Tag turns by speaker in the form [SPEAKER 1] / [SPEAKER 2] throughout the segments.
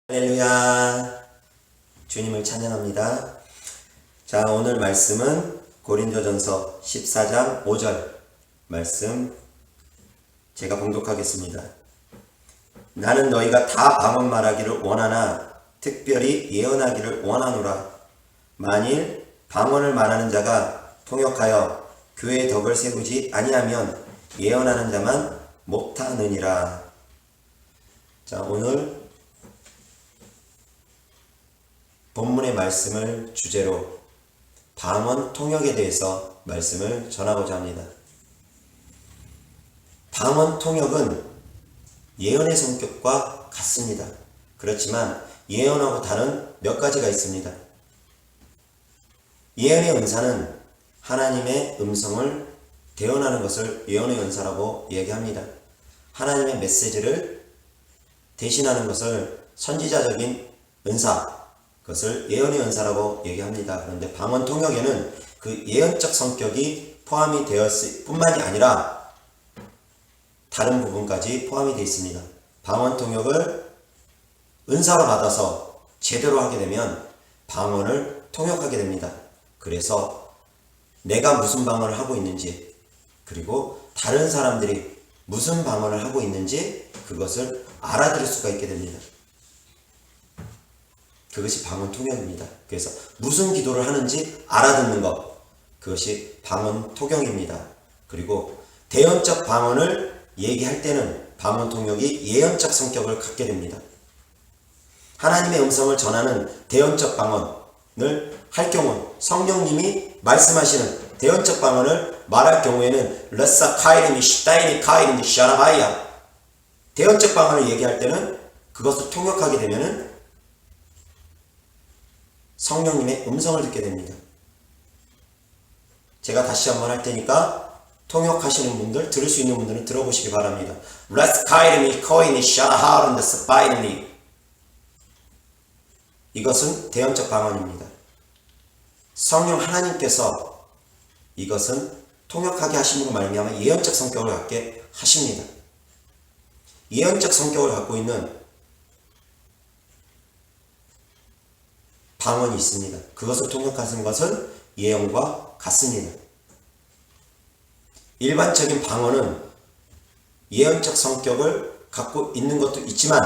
[SPEAKER 1] 할렐루야. 주님을 찬양합니다. 자, 오늘 말씀은 고린도전서 14장 5절 말씀 제가 봉독하겠습니다. 나는 너희가 다 방언 말하기를 원하나 특별히 예언하기를 원하노라. 만일 방언을 말하는 자가 통역하여 교회의 덕을 세우지 아니하면 예언하는 자만 못하느니라. 자, 오늘 본문의 말씀을 주제로 방언 통역에 대해서 말씀을 전하고자 합니다. 방언 통역은 예언의 성격과 같습니다. 그렇지만 예언하고 다른 몇 가지가 있습니다. 예언의 은사는 하나님의 음성을 대언하는 것을 예언의 은사라고 얘기합니다. 하나님의 메시지를 대신하는 것을 선지자적인 은사, 그것을 예언의 은사라고 얘기합니다. 그런데 방언 통역에는 그 예언적 성격이 포함이 되었을 뿐만이 아니라 다른 부분까지 포함이 되어 있습니다. 방언 통역을 은사로 받아서 제대로 하게 되면 방언을 통역하게 됩니다. 그래서 내가 무슨 방언을 하고 있는지, 그리고 다른 사람들이 무슨 방언을 하고 있는지 그것을 알아들을 수가 있게 됩니다. 그것이 방언 통역입니다. 그래서 무슨 기도를 하는지 알아듣는 것, 그것이 방언 통역입니다. 그리고 대언적 방언을 얘기할 때는 방언 통역이 예언적 성격을 갖게 됩니다. 하나님의 음성을 전하는 대언적 방언을 할 경우 성령님이 말씀하시는 대언적 방언을 말할 경우에는 레사 카이르미 시타이니 카이르미 샤라바이야, 대언적 방언을 얘기할 때는 그것을 통역하게 되면은 성령님의 음성을 듣게 됩니다. 제가 다시 한번 할 테니까 통역하시는 분들, 들을 수 있는 분들은 들어보시기 바랍니다. 이것은 대언적 방언입니다. 성령 하나님께서 이것은 통역하게 하심으로 말미암아 예언적 성격을 갖게 하십니다. 예언적 성격을 갖고 있는 방언이 있습니다. 그것을 통역하는 것은 예언과 같습니다. 일반적인 방언은 예언적 성격을 갖고 있는 것도 있지만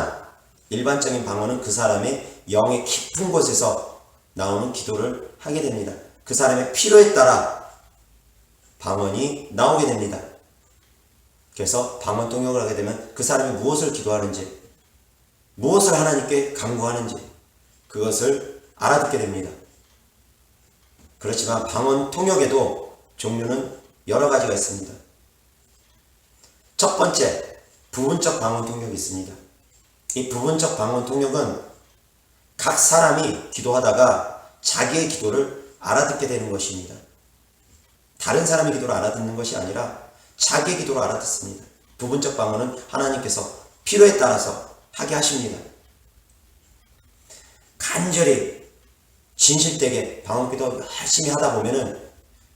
[SPEAKER 1] 일반적인 방언은 그 사람의 영의 깊은 곳에서 나오는 기도를 하게 됩니다. 그 사람의 필요에 따라 방언이 나오게 됩니다. 그래서 방언 통역을 하게 되면 그 사람이 무엇을 기도하는지, 무엇을 하나님께 간구하는지 그것을 알아듣게 됩니다. 그렇지만 방언 통역에도 종류는 여러 가지가 있습니다. 첫 번째, 부분적 방언 통역이 있습니다. 이 부분적 방언 통역은 각 사람이 기도하다가 자기의 기도를 알아듣게 되는 것입니다. 다른 사람의 기도를 알아듣는 것이 아니라 자기의 기도를 알아듣습니다. 부분적 방언은 하나님께서 필요에 따라서 하게 하십니다. 간절히 진실되게 방언기도 열심히 하다 보면은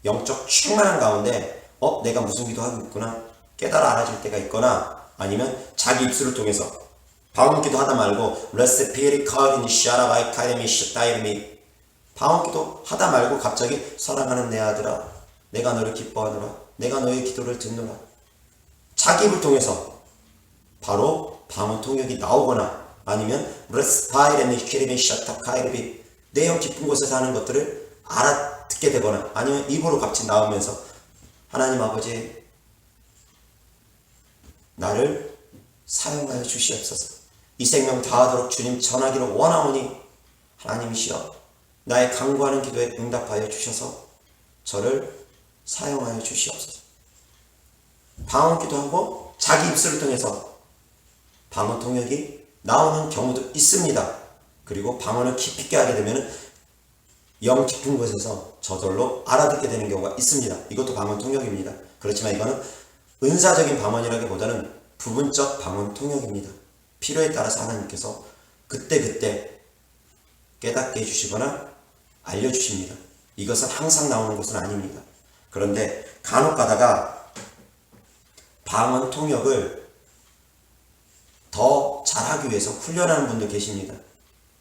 [SPEAKER 1] 영적 충만한 가운데 내가 무슨 기도하고 있구나 깨달아 알아질 때가 있거나, 아니면 자기 입술을 통해서 방언기도 하다 말고 방언기도 하다 말고 갑자기 사랑하는 내 아들아, 내가 너를 기뻐하노라, 내가 너의 기도를 듣노라, 자기 입을 통해서 바로 방언 통역이 나오거나, 아니면 내 영 깊은 곳에서 하는 것들을 알아듣게 되거나, 아니면 입으로 같이 나오면서 하나님 아버지 나를 사용하여 주시옵소서, 이 생명 다하도록 주님 전하기를 원하오니 하나님이시여 나의 간구하는 기도에 응답하여 주셔서 저를 사용하여 주시옵소서. 방언기도 하고 자기 입술을 통해서 방언 통역이 나오는 경우도 있습니다. 그리고 방언을 깊이 있게 하게 되면 영 깊은 곳에서 저절로 알아듣게 되는 경우가 있습니다. 이것도 방언 통역입니다. 그렇지만 이거는 은사적인 방언이라기보다는 부분적 방언 통역입니다. 필요에 따라서 하나님께서 그때그때 깨닫게 해주시거나 알려주십니다. 이것은 항상 나오는 것은 아닙니다. 그런데 간혹 가다가 방언 통역을 더 잘하기 위해서 훈련하는 분도 계십니다.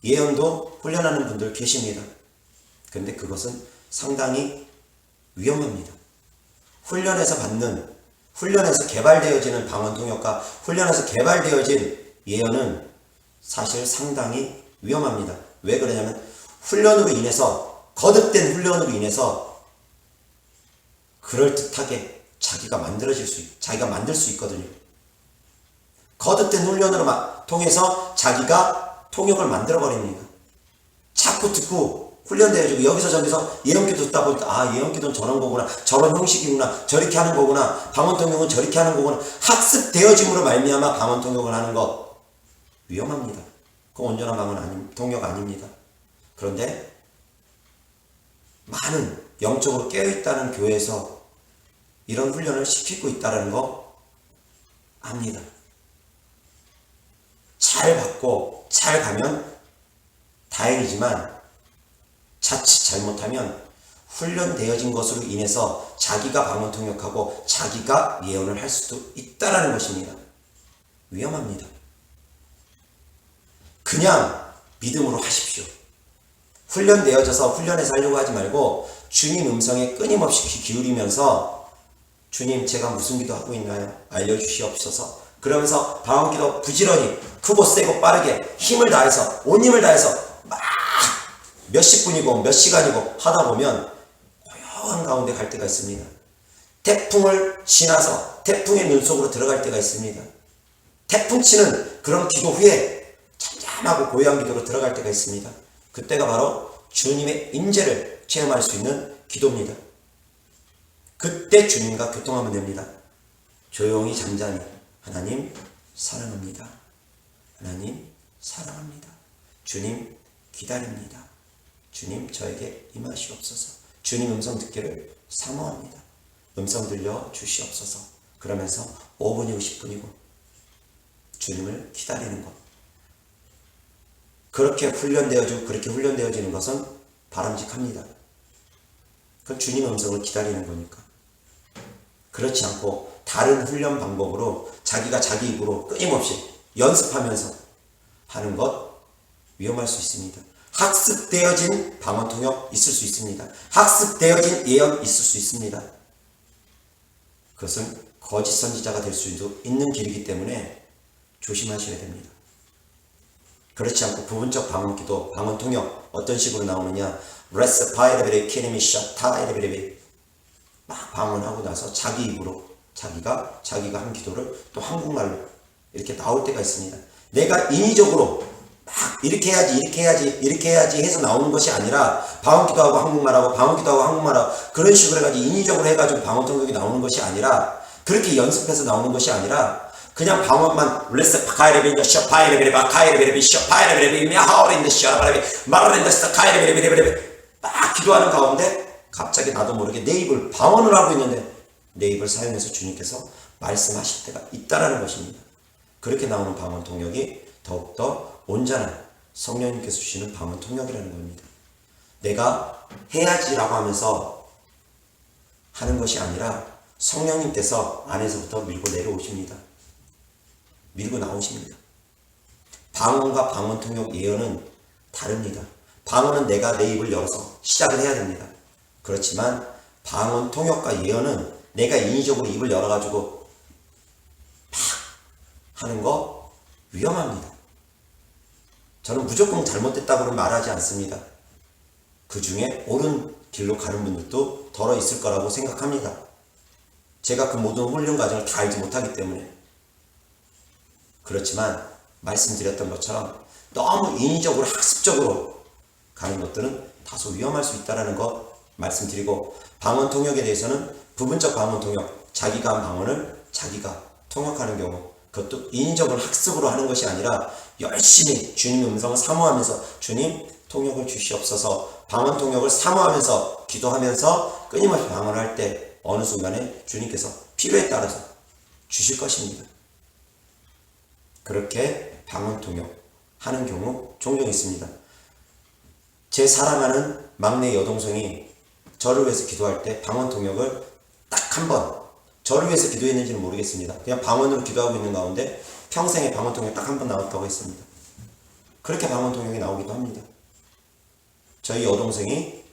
[SPEAKER 1] 예언도 훈련하는 분들 계십니다. 그런데 그것은 상당히 위험합니다. 훈련에서 개발되어지는 방언 통역과 훈련에서 개발되어진 예언은 사실 상당히 위험합니다. 왜 그러냐면 훈련으로 인해서, 거듭된 훈련으로 인해서 그럴듯하게 자기가 만들 수 있거든요. 거듭된 훈련으로 통해서 자기가 통역을 만들어 버립니다. 자꾸 듣고 훈련되어지고 여기서 저기서 예언기도 듣다 보니까 예언기도는 저런 거구나, 저런 형식이구나, 저렇게 하는 거구나, 방언통역은 저렇게 하는 거구나, 학습되어짐으로 말미암아 방언통역을 하는 것 위험합니다. 그건 온전한 통역 아닙니다. 그런데 많은 영적으로 깨어있다는 교회에서 이런 훈련을 시키고 있다는 거 압니다. 잘 받고 잘 가면 다행이지만 자칫 잘못하면 훈련되어진 것으로 인해서 자기가 방언 통역하고 자기가 예언을 할 수도 있다는 것입니다. 위험합니다. 그냥 믿음으로 하십시오. 훈련되어져서 훈련해서 하려고 하지 말고 주님 음성에 끊임없이 귀 기울이면서 주님, 제가 무슨 기도하고 있나요? 알려주시옵소서. 그러면서 방언기도 부지런히 크고 세고 빠르게 힘을 다해서, 온 힘을 다해서 막 몇십 분이고 몇 시간이고 하다 보면 고요한 가운데 갈 때가 있습니다. 태풍을 지나서 태풍의 눈 속으로 들어갈 때가 있습니다. 태풍 치는 그런 기도 후에 잠잠하고 고요한 기도로 들어갈 때가 있습니다. 그때가 바로 주님의 임재를 체험할 수 있는 기도입니다. 그때 주님과 교통하면 됩니다. 조용히 잠잠히 하나님 사랑합니다. 하나님 사랑합니다. 주님 기다립니다. 주님 저에게 임하시옵소서. 주님 음성 듣기를 사모합니다. 음성 들려 주시옵소서. 그러면서 5분이고 10분이고 주님을 기다리는 것. 그렇게 훈련되어지는 것은 바람직합니다. 그건 주님 음성을 기다리는 거니까. 그렇지 않고 다른 훈련 방법으로 자기가 자기 입으로 끊임없이 연습하면서 하는 것 위험할 수 있습니다. 학습되어진 방언 통역 있을 수 있습니다. 학습되어진 예언 있을 수 있습니다. 그것은 거짓 선지자가 될 수도 있는 길이기 때문에 조심하셔야 됩니다. 그렇지 않고 부분적 방언 기도, 방언 통역 어떤 식으로 나오느냐? 레스 파이레베리 키네미샤 타이레베리 막 방언하고 나서 자기 입으로 자기가 한 기도를 또 한국말로 이렇게 나올 때가 있습니다. 내가 인위적으로 막 이렇게 해야지 해서 나오는 것이 아니라 방언 기도하고 한국말하고 방언 기도하고 한국말하고 그런 식으로 해가지고 인위적으로 해가지고 방언 통역이 나오는 것이 아니라 그렇게 연습해서 나오는 것이 아니라 그냥 방언만 레스 파이레베리 셔파이레베리 바카이레베리 셔파이레베리 미하오린데 셔라바레베리 마르린데 스타카이레베리 막 기도하는 가운데 갑자기 나도 모르게 내 입을 방언을 하고 있는데 내 입을 사용해서 주님께서 말씀하실 때가 있다라는 것입니다. 그렇게 나오는 방언 통역이 더욱더 온전한 성령님께서 주시는 방언 통역이라는 겁니다. 내가 해야지라고 하면서 하는 것이 아니라 성령님께서 안에서부터 밀고 내려오십니다. 밀고 나오십니다. 방언과 방언 통역 예언은 다릅니다. 방언은 내가 내 입을 열어서 시작을 해야 됩니다. 그렇지만 방언 통역과 예언은 내가 인위적으로 입을 열어가지고 팍 하는 거 위험합니다. 저는 무조건 잘못됐다고는 말하지 않습니다. 그 중에 옳은 길로 가는 분들도 덜어 있을 거라고 생각합니다. 제가 그 모든 훈련 과정을 다 알지 못하기 때문에. 그렇지만 말씀드렸던 것처럼 너무 인위적으로 학습적으로 가는 것들은 다소 위험할 수 있다는 것 말씀드리고, 방언 통역에 대해서는 부분적 방언 통역, 자기가 방언을 자기가 통역하는 경우, 그것도 인위적으로 학습으로 하는 것이 아니라 열심히 주님 음성을 사모하면서 주님 통역을 주시옵소서, 방언 통역을 사모하면서 기도하면서 끊임없이 방언을 할 때 어느 순간에 주님께서 필요에 따라서 주실 것입니다. 그렇게 방언 통역 하는 경우 종종 있습니다. 제 사랑하는 막내 여동생이 저를 위해서 기도할 때 방언 통역을 딱 한 번, 저를 위해서 기도했는지는 모르겠습니다. 그냥 방언으로 기도하고 있는 가운데 평생에 방언 통역 딱 한 번 나왔다고 했습니다. 그렇게 방언 통역이 나오기도 합니다. 저희 여동생이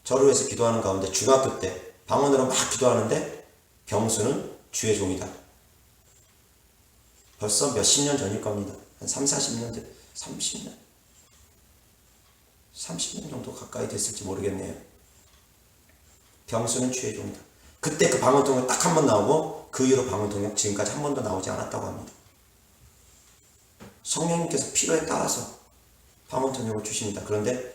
[SPEAKER 1] 저를 위해서 기도하는 가운데 중학교 때 방언으로 막 기도하는데 병수는 주의 종이다. 벌써 몇십 년 전일 겁니다. 한 30, 40년 전, 30년 정도 가까이 됐을지 모르겠네요. 병수는 주의 종이다. 그때 그 방언 통역 딱 한 번 나오고 그 이후로 방언 통역 지금까지 한 번도 나오지 않았다고 합니다. 성령님께서 필요에 따라서 방언 통역을 주십니다. 그런데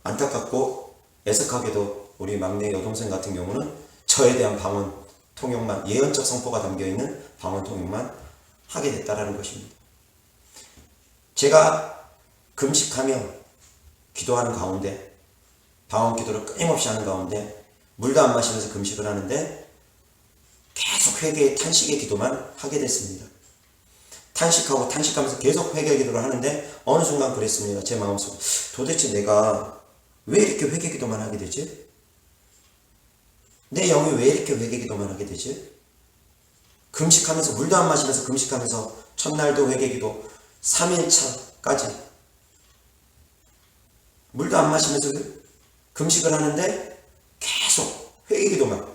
[SPEAKER 1] 안타깝고 애석하게도 우리 막내 여동생 같은 경우는 저에 대한 방언 통역만, 예언적 선포가 담겨있는 방언 통역만 하게 됐다라는 것입니다. 제가 금식하며 기도하는 가운데, 방언 기도를 끊임없이 하는 가운데 물도 안 마시면서 금식을 하는데 계속 회개의 탄식의 기도만 하게 됐습니다. 탄식하고 탄식하면서 계속 회개 기도를 하는데 어느 순간 그랬습니다. 제 마음속에 도대체 내가 왜 이렇게 회개 기도만 하게 되지? 내 영이 왜 이렇게 회개 기도만 하게 되지? 금식하면서 물도 안 마시면서 금식하면서 첫날도 회개 기도 3일차까지 물도 안 마시면서 금식을 하는데 계속 회개 기도만,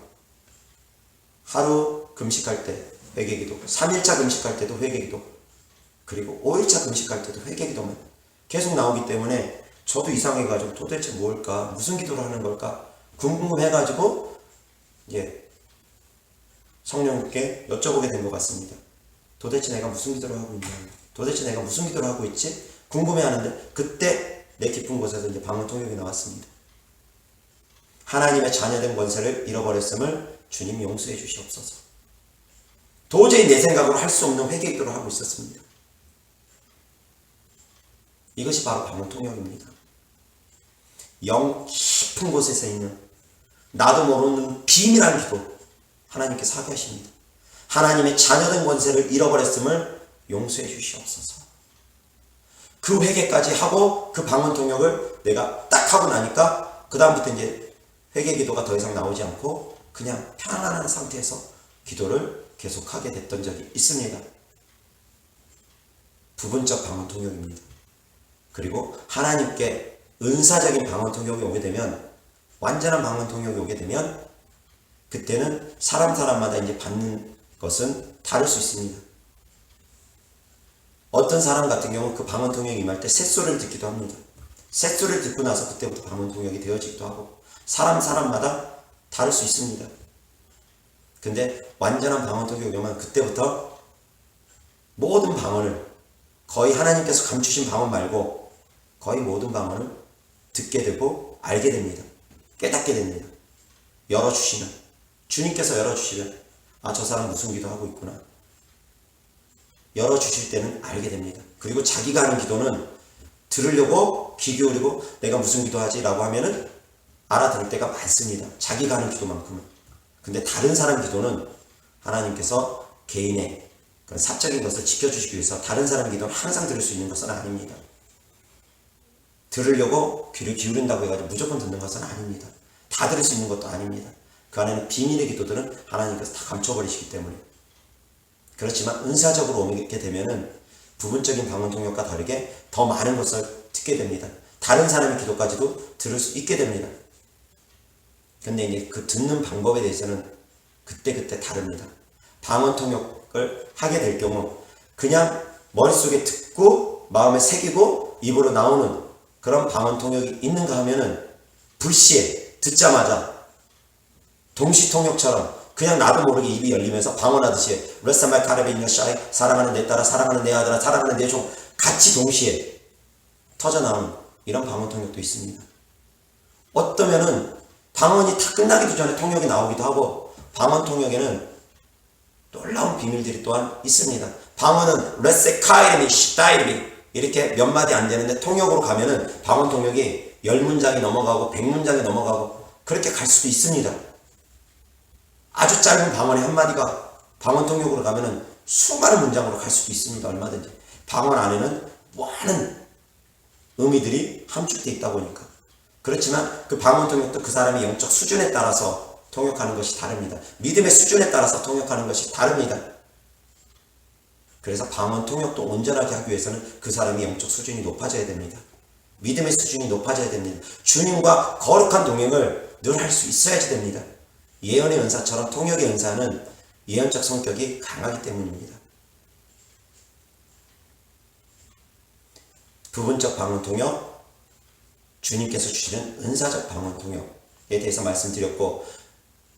[SPEAKER 1] 하루 금식할 때 회개 기도, 3일차 금식할 때도 회개 기도, 그리고 5일차 금식할 때도 회개 기도만 계속 나오기 때문에 저도 이상해가지고 도대체 뭘까? 무슨 기도를 하는 걸까? 궁금해가지고 성령님께 여쭤보게 된 것 같습니다. 도대체 내가 무슨 기도를 하고 있냐? 도대체 내가 무슨 기도를 하고 있지? 궁금해하는데 그때 내 깊은 곳에서 이제 방언 통역이 나왔습니다. 하나님의 자녀된 권세를 잃어버렸음을 주님 용서해 주시옵소서. 도저히 내 생각으로 할 수 없는 회개 기도를 하고 있었습니다. 이것이 바로 방언 통역입니다. 영 깊은 곳에서 있는 나도 모르는 비밀한 기도 하나님께서 하게 하십니다. 하나님의 자녀된 권세를 잃어버렸음을 용서해 주시옵소서. 그 회개까지 하고 그 방언 통역을 내가 딱 하고 나니까 그 다음부터 이제 회개 기도가 더 이상 나오지 않고 그냥 편안한 상태에서 기도를 계속하게 됐던 적이 있습니다. 부분적 방언 통역입니다. 그리고 하나님께 은사적인 방언 통역이 오게 되면, 완전한 방언 통역이 오게 되면 그때는 사람마다 이제 받는 것은 다를 수 있습니다. 어떤 사람 같은 경우는 그 방언 통역이 임할 때 쇳소리를 듣기도 합니다. 쇳소리를 듣고 나서 그때부터 방언 통역이 되어지기도 하고 사람마다 다를 수 있습니다. 근데 완전한 방언 통역이 오면 그때부터 모든 방언을, 거의 하나님께서 감추신 방언 말고 거의 모든 방언을 듣게 되고 알게 됩니다. 깨닫게 됩니다. 열어주시면, 주님께서 열어주시면 저 사람 무슨 기도하고 있구나. 열어주실 때는 알게 됩니다. 그리고 자기가 하는 기도는 들으려고 귀 기울이고 내가 무슨 기도하지? 라고 하면은 알아들을 때가 많습니다. 자기가 하는 기도만큼은. 근데 다른 사람 기도는 하나님께서 개인의 그런 사적인 것을 지켜주시기 위해서 다른 사람 기도는 항상 들을 수 있는 것은 아닙니다. 들으려고 귀를 기울인다고 해가지고 무조건 듣는 것은 아닙니다. 다 들을 수 있는 것도 아닙니다. 그 안에는 비밀의 기도들은 하나님께서 다 감춰버리시기 때문에. 그렇지만 은사적으로 오게 되면은 부분적인 방언 통역과 다르게 더 많은 것을 듣게 됩니다. 다른 사람의 기도까지도 들을 수 있게 됩니다. 근데 이제 그 듣는 방법에 대해서는 그때그때 다릅니다. 방언 통역을 하게 될 경우 그냥 머릿속에 듣고 마음에 새기고 입으로 나오는 그런 방언 통역이 있는가 하면은 불시에 듣자마자 동시 통역처럼 그냥 나도 모르게 입이 열리면서 방언하듯이 레사말 카레비냐 샤이, 사랑하는 내 딸아, 사랑하는 내 아들아, 사랑하는 내 종, 같이 동시에 터져나오는 이런 방언 통역도 있습니다. 어떠면은 방언이 다 끝나기도 전에 통역이 나오기도 하고, 방언 통역에는 놀라운 비밀들이 또한 있습니다. 방언은 레세카이르미 시다이르미 이렇게 몇 마디 안 되는데 통역으로 가면은 방언 통역이 10문장이 넘어가고 100문장이 넘어가고 그렇게 갈 수도 있습니다. 아주 짧은 방언의 한마디가 방언 통역으로 가면은 수많은 문장으로 갈 수도 있습니다. 얼마든지. 방언 안에는 많은 의미들이 함축되어 있다 보니까. 그렇지만 그 방언 통역도 그 사람의 영적 수준에 따라서 통역하는 것이 다릅니다. 믿음의 수준에 따라서 통역하는 것이 다릅니다. 그래서 방언 통역도 온전하게 하기 위해서는 그 사람이 영적 수준이 높아져야 됩니다. 믿음의 수준이 높아져야 됩니다. 주님과 거룩한 동행을 늘 할 수 있어야지 됩니다. 예언의 은사처럼 통역의 은사는 예언적 성격이 강하기 때문입니다. 부분적 방언 통역, 주님께서 주시는 은사적 방언 통역에 대해서 말씀드렸고,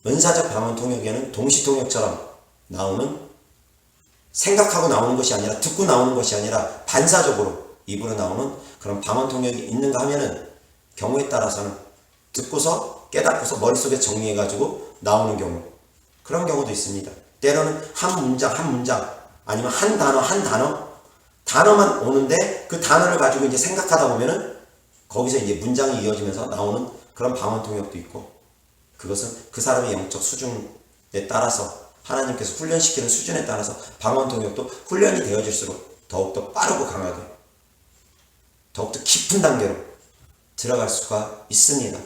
[SPEAKER 1] 은사적 방언 통역에는 동시통역처럼 나오는, 생각하고 나오는 것이 아니라, 듣고 나오는 것이 아니라 반사적으로 입으로 나오는 그런 방언 통역이 있는가 하면은 경우에 따라서는 듣고서 깨닫고서 머릿속에 정리해가지고 나오는 경우, 그런 경우도 있습니다. 때로는 한 문장 한 문장 아니면 한 단어 한 단어만 오는데 그 단어를 가지고 이제 생각하다 보면은 거기서 이제 문장이 이어지면서 나오는 그런 방언 통역도 있고, 그것은 그 사람의 영적 수준에 따라서 하나님께서 훈련시키는 수준에 따라서 방언 통역도 훈련이 되어질수록 더욱더 빠르고 강하게, 더욱더 깊은 단계로 들어갈 수가 있습니다.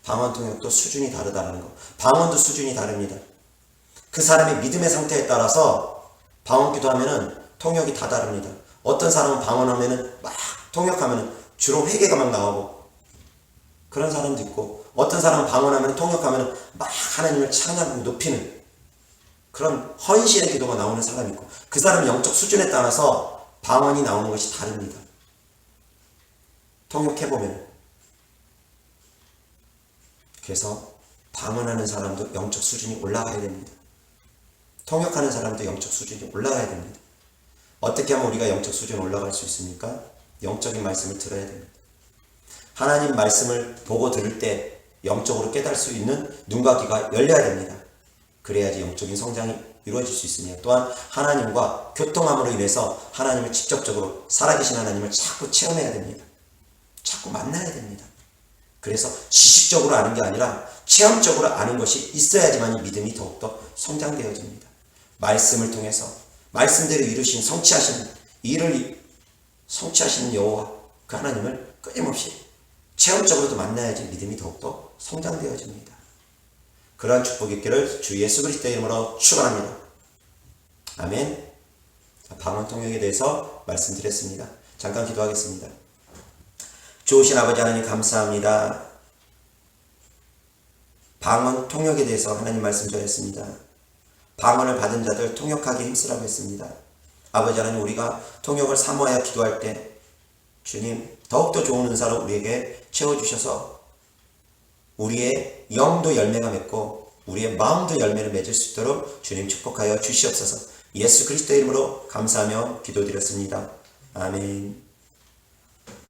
[SPEAKER 1] 방언 통역도 수준이 다르다는 거. 방언도 수준이 다릅니다. 그 사람의 믿음의 상태에 따라서 방언 기도하면은 통역이 다 다릅니다. 어떤 사람은 방언하면은 막 통역하면은 주로 회개가 막 나오고 그런 사람도 있고, 어떤 사람은 방언하면 통역하면은 막 하나님을 찬양하고 높이는 그런 헌신의 기도가 나오는 사람이 있고, 그 사람의 영적 수준에 따라서 방언이 나오는 것이 다릅니다. 통역해보면. 그래서 방언하는 사람도 영적 수준이 올라가야 됩니다. 통역하는 사람도 영적 수준이 올라가야 됩니다. 어떻게 하면 우리가 영적 수준에 올라갈 수 있습니까? 영적인 말씀을 들어야 됩니다. 하나님 말씀을 보고 들을 때 영적으로 깨달을 수 있는 눈과 귀가 열려야 됩니다. 그래야지 영적인 성장이 이루어질 수 있습니다. 또한 하나님과 교통함으로 인해서 하나님을 직접적으로, 살아계신 하나님을 자꾸 체험해야 됩니다. 자꾸 만나야 됩니다. 그래서 지식적으로 아는 게 아니라 체험적으로 아는 것이 있어야지만 믿음이 더욱더 성장되어집니다. 말씀을 통해서 말씀대로 이루신 성취하시는 일을 성취하시는 여호와 그 하나님을 끊임없이 체험적으로도 만나야지 믿음이 더욱더 성장되어집니다. 그러한 축복이 있기를 주 예수 그리스도의 이름으로 축원합니다. 아멘. 방언 통역에 대해서 말씀드렸습니다. 잠깐 기도하겠습니다. 좋으신 아버지 하나님 감사합니다. 방언 통역에 대해서 하나님 말씀 전했습니다. 방언을 받은 자들 통역하기 힘쓰라고 했습니다. 아버지 하나님, 우리가 통역을 사모하여 기도할 때 주님 더욱더 좋은 은사로 우리에게 채워주셔서 우리의 영도 열매가 맺고 우리의 마음도 열매를 맺을 수 있도록 주님 축복하여 주시옵소서. 예수 그리스도의 이름으로 감사하며 기도드렸습니다. 아멘.